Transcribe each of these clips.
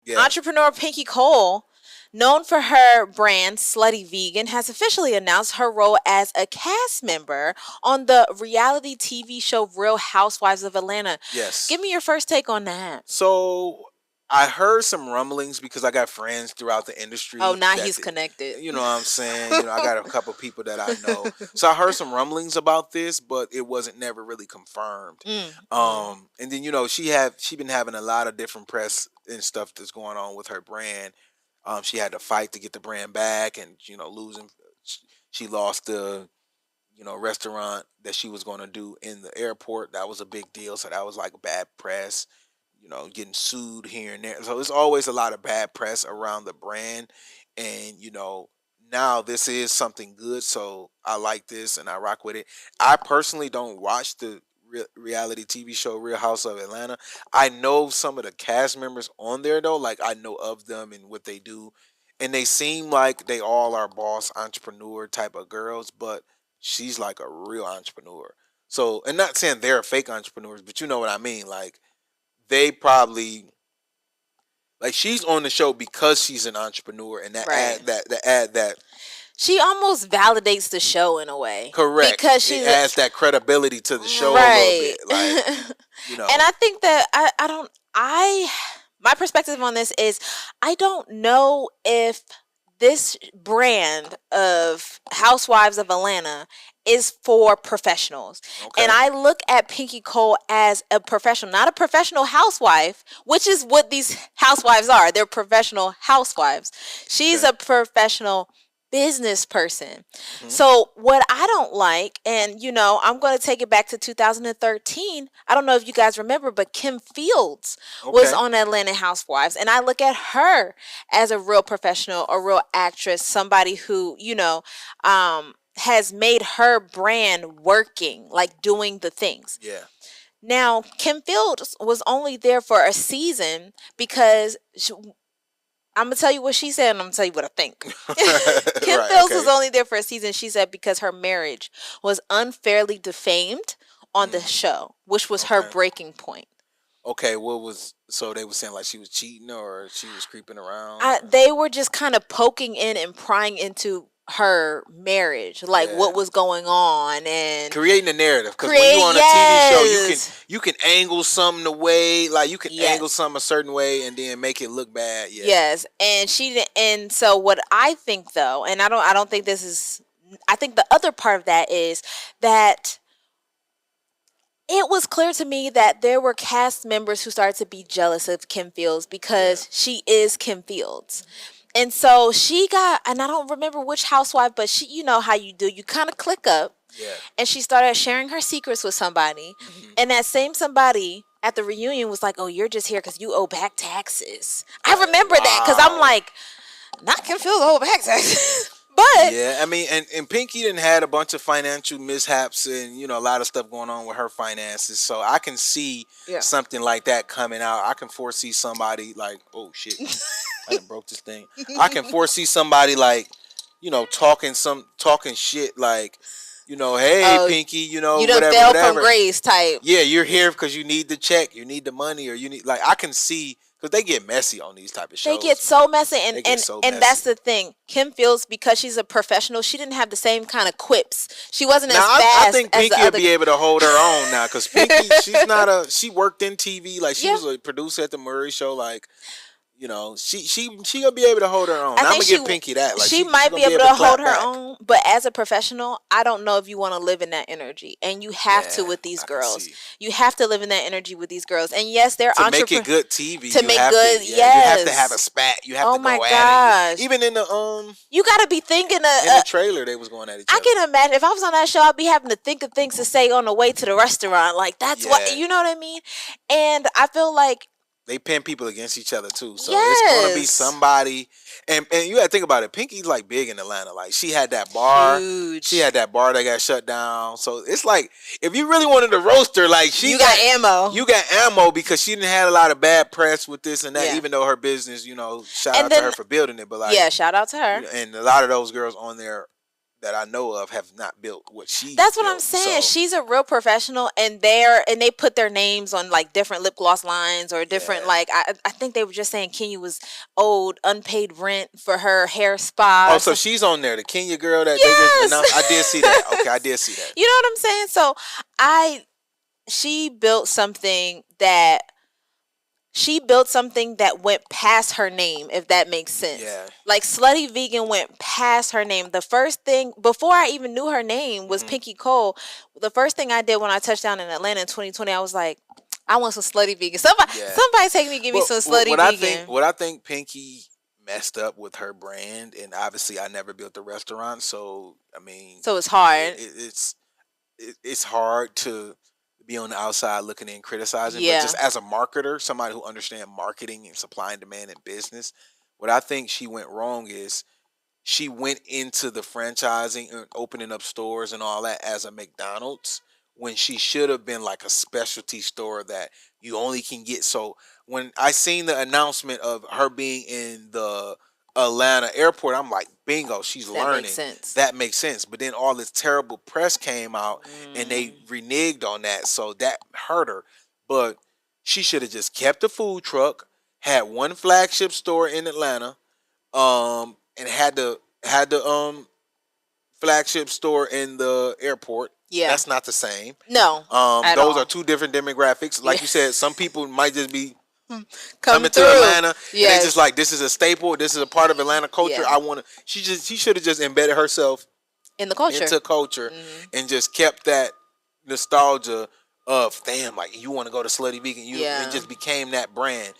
Yeah. Entrepreneur Pinky Cole, known for her brand Slutty Vegan, has officially announced her role as a cast member on the reality TV show Real Housewives of Atlanta. Yes. Give me your first take on that. So I heard some rumblings because I got friends throughout the Oh, industry now that he's connected. you know what I'm saying? You know, I got a couple people that I know. So I heard some rumblings about this, but it wasn't never really confirmed. And then she been having a lot of different press and stuff that's going on with her brand. She had to fight to get the brand back, and losing. She lost the restaurant that she was going to do in the airport. That was a big deal. So that was like bad press. Getting sued here and there. So there's always a lot of bad press around the brand, and now this is something good. So I like this and I rock with it. I personally don't watch the reality TV show Real House of Atlanta. I know some of the cast members on there though. Like I know of them and what they do, and they seem like they all are boss entrepreneur type of girls. But she's like a real entrepreneur. So, and not saying they're fake entrepreneurs, but you know what I mean. Like they probably like she's on the show because she's an entrepreneur, and that Right. add that She almost validates the show in a way. correct. Because It she's adds that credibility to the show a little right. bit. Like And I think that I don't I my perspective on this is I don't know if this brand of Housewives of Atlanta is for professionals. okay, And I look at Pinky Cole as a professional, not a professional housewife, which is what these housewives are. They're professional housewives. She's okay. a professional business person. Hmm. So what I don't like, and I'm going to take it back to 2013. I don't know if you guys remember, but Kim Fields was Okay. on Atlanta Housewives, and I look at her as a real professional, a real actress, somebody who has made her brand working, like doing the things. Yeah. Now, Kim Fields was only there for a season because I'm gonna tell you what she said, and I'm gonna tell you what I think. Kim Right. Fields Okay. was only there for a season. She said because her marriage was unfairly defamed on the show, which was her Okay. breaking point. Okay. What was so they were saying like she was cheating or she was creeping around? They were just kind of poking in and prying into her marriage, like Yeah. what was going on, and Creating a narrative because when create you on a TV show, yes, you can angle something the way like you can yes. angle something a certain way and then make it look bad. Yeah. Yes, and she didn't. And so what I think though, and I don't think this is. I think the other part of that is that it was clear to me that there were cast members who started to be jealous of Kim Fields because she is Kim Fields. And so she got, and I don't remember which housewife, but she, you know how you do, you kind of click up, Yeah. and she started sharing her secrets with somebody. And that same somebody at the reunion was like, "Oh, you're just here because you owe back taxes." I remember that because I'm Wow. like, not Kim Fields owe back taxes. But Yeah, I mean, and Pinky didn't had a bunch of financial mishaps and a lot of stuff going on with her finances. So I can see yeah, something like that coming out. I can foresee somebody like, oh shit, I done broke this thing. I can foresee somebody like, talking shit like, hey oh, Pinky, you done whatever, fell from whatever. grace type. Yeah, you're here because you need the check, you need the money, or you need like I can see because they get messy on these type of They shows. get so messy, and They get so and that's messy. the thing. Kim Fields, because she's a professional, she didn't have the same kind of quips. She wasn't Now as I fast think as the Pinky will other. be able to hold her own now because Pinky she's not she worked in TV like she Yeah, was a producer at the Murray Show like she gonna be able to hold her own. I Now, I'm think gonna give Pinky that like she she might gonna be be able able to to hold clap her back. own, but as a professional, I don't know if you want to live in that energy, and you have to Yeah, with these I can girls. see. You have to live in that energy with these girls, and yes, they're To make it entrepreneurs good TV, to you make have to good. yeah you have to have a Yes. spat. You have Oh to my go at it. gosh, Even you got to be thinking. in the trailer they was going at each I other. can imagine if I was on that show, I'd be having to think of things to say on the way to the restaurant. Like that's what Yeah, you know what I mean. And I feel like they pin people against each other too. So it's gonna be yes, somebody, and you gotta think about it. Pinky's like big in Atlanta. Like she had that bar, she huge. had that bar that got shut down. So it's like if you really wanted to roast her, like You got ammo. you got ammo because she didn't had a lot of bad press with this and that. Yeah. Even though her business, shout And out to then her for building it. But like, yeah, shout out to her. and a lot of those girls on there that I know of have not built what she That's what I'm built. saying. So She's a real professional, and they put their names on like different lip gloss lines or different yeah. like I think they were just saying Kenya was owed unpaid rent for her hair spa. Oh, Or so some, she's on there, the Kenya girl that they just yes, announced. I did see that. Okay, I did see that. you know what I'm saying. So I she built something that went past her name, if that makes sense. Yeah. Like Slutty Vegan went past her name. The first thing before I even knew her name was Mhm. Pinky Cole. The first thing I did when I touched down in Atlanta in 2020, I was like, I want some Slutty Vegan. Yeah. Somebody take me, give me Well, some Slutty Vegan. what I think Pinky messed up with her brand, and obviously I never built a restaurant, so I mean, So it's hard. it's hard to be on the outside looking in criticizing, but Yeah. just as a marketer, somebody who understands marketing and supply and demand and business, what I think she went wrong is she went into the franchising and opening up stores and all that as a McDonald's when she should have been like a specialty store that you only can get. So when I seen the announcement of her being in the Atlanta airport, I'm like, bingo, she's That makes learning. sense. That makes sense. But then all this terrible press came out and they Mm. reneged on that. So that hurt her. But she should have just kept the food truck, had one flagship store in Atlanta, and had the flagship store in the airport. Yeah. That's not the same. No. At Those all. are two different demographics. Like Yeah. you said, some people might just be Come coming through. to Atlanta and they Yes. just like, this is a staple, this is a part of Atlanta culture. Yeah. I want to. She should have just embedded herself In the culture. into culture Mhm. and just kept that nostalgia of damn, like you want to go to Slutty Vegan, Yeah. and just became that brand.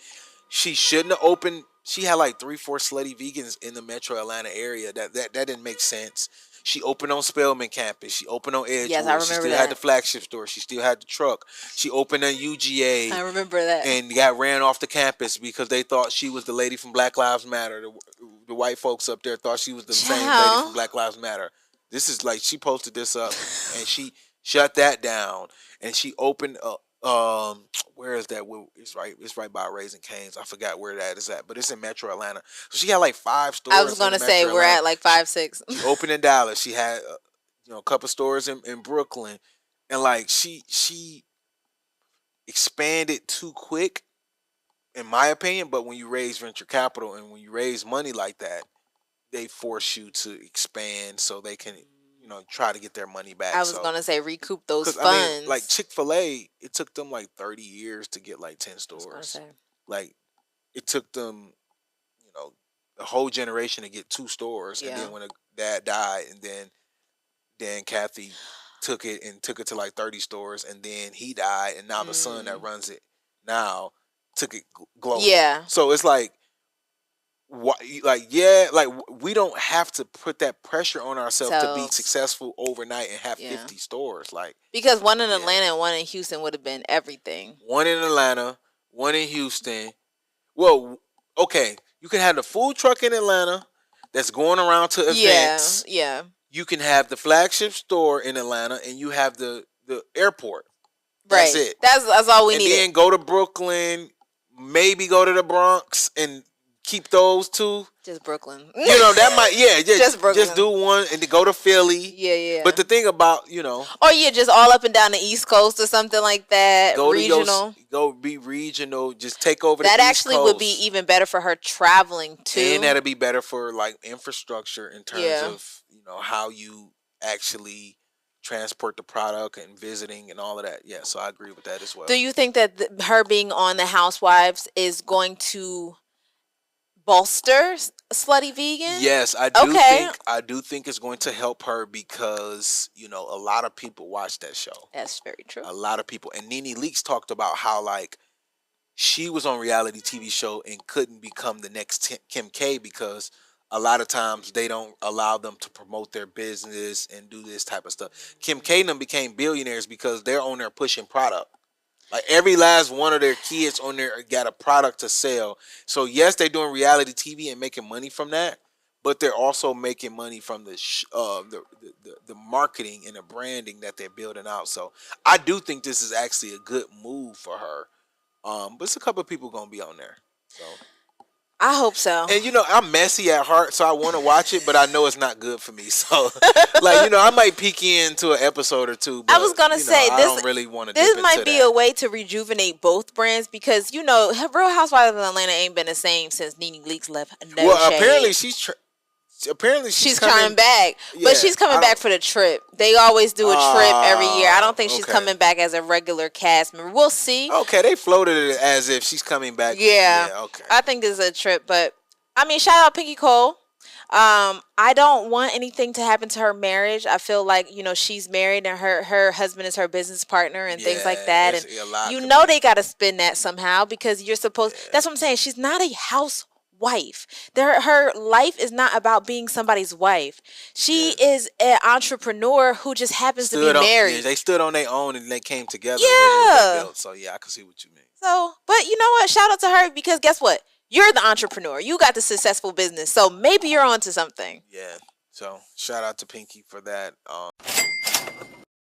She shouldn't have opened. She had like 3-4 Slutty Vegans in the Metro Atlanta area. That didn't make sense. She opened on Spelman campus. She opened on Edgewood. Yes, I She remember still had the that. flagship store. She still had the truck. She opened at UGA I remember that. and got ran off the campus because they thought she was the lady from Black Lives Matter. The white folks up there thought she was the same lady Child. from Black Lives Matter. This is like she posted this up and she shut that down and she opened up. Where is that? It's right by Raising Cane's. I forgot where that is at, but it's in Metro Atlanta. So she had like 5 stores. I was gonna say we're at like 5, 6. She opened in Dallas. She had a couple stores in Brooklyn, and like she expanded too quick, in my opinion. But when you raise venture capital and when you raise money like that, they force you to expand so they can try to get their money back. I was So gonna say recoup those 'cause, funds. I mean, like Chick-fil-A, it took them like 30 years to get like 10 I was gonna stores. say. Like it took them, a whole generation to get 2 stores, and Yeah. then when a dad died, and then Kathy took it to like 30 stores, and then he died, and now the son that runs it now took it global. Yeah. So it's like, like we don't have to put that pressure on ourselves to be So successful overnight and have yeah. 50 stores. Like Because one in yeah. Atlanta and one in Houston would have been everything. One in Atlanta, one in Houston. Well, okay, you can have the food truck in Atlanta that's going around to events. Yeah. You can have the flagship store in Atlanta, and you have the airport. That's Right. it. That's all we And needed. then go to Brooklyn, maybe go to the Bronx, and keep those 2. Just Brooklyn. That might Just Brooklyn. just do one and then go to Philly. Yeah. But the thing about or yeah, just all up and down the East Coast or something like that. go Regional. go be regional. Just take over That the East actually Coast. would be even better for her traveling too. And that'll be better for like infrastructure in terms Yeah. of how you actually transport the product and visiting and all of that. Yeah, so I agree with that as well. Do you think that her being on the Housewives is going to bolster Slutty Vegan? Yes, I do think it's going to help her because a lot of people watch that show. That's very true. A lot of people, and Nene Leakes talked about how like she was on reality TV show and couldn't become the next Kim K because a lot of times they don't allow them to promote their business and do this type of stuff. Kim K and them became billionaires because they're on there pushing product. Like every last one of their kids on there got a product to sell. So yes, they're doing reality TV and making money from that, but they're also making money from the marketing and the branding that they're building out. So I do think this is actually a good move for her. But it's a couple of people gonna be on there. So I hope so. And you know, I'm messy at heart, so I want to watch it, but I know it's not good for me. So, like, you know, I might peek into an episode or two. But, I was gonna say I don't really want to. This might be a way to rejuvenate both brands because you know, Real Housewives of Atlanta ain't been the same since Nene Leakes left. No well, shade. apparently she's coming back, but she's coming back for the trip. They always do a trip every year. I don't think she's coming back as a regular cast member. We'll see. Okay, they floated it as if she's coming back. Yeah, okay. I think this is a trip, but I mean, shout out Pinky Cole. I don't want anything to happen to her marriage. I feel like, you know, she's married and her husband is her business partner and things like that. And you know they got to spin that somehow because you're supposed. That's what I'm saying. She's not a housewife. Her life is not about being somebody's wife. She is an entrepreneur who just happens to be married. They stood on their own and they came together. Yeah. So yeah, I can see what you mean. So, but you know what? Shout out to her because guess what? You're the entrepreneur. You got the successful business. So maybe you're onto something. Yeah. So shout out to Pinky for that.